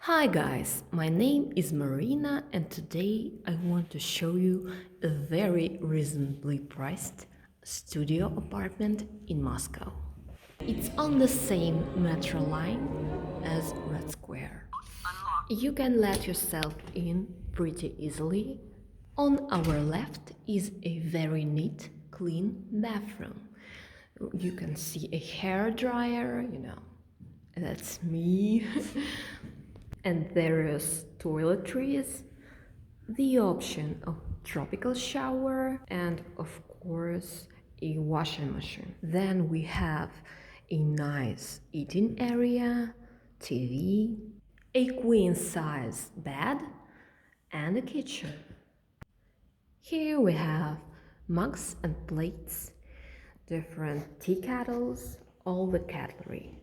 Hi guys, my name is Marina and today I want to show you a very reasonably priced studio apartment in Moscow. It's on the same metro line as Red Square. You can let yourself in pretty easily. On our left is a very neat, clean bathroom. You can see a hair dryer, that's me. And various toiletries, the option of tropical shower, and of course a washing machine. Then we have a nice eating area, TV, a queen size bed, and a kitchen. Here we have mugs and plates, different tea kettles, all the cutlery.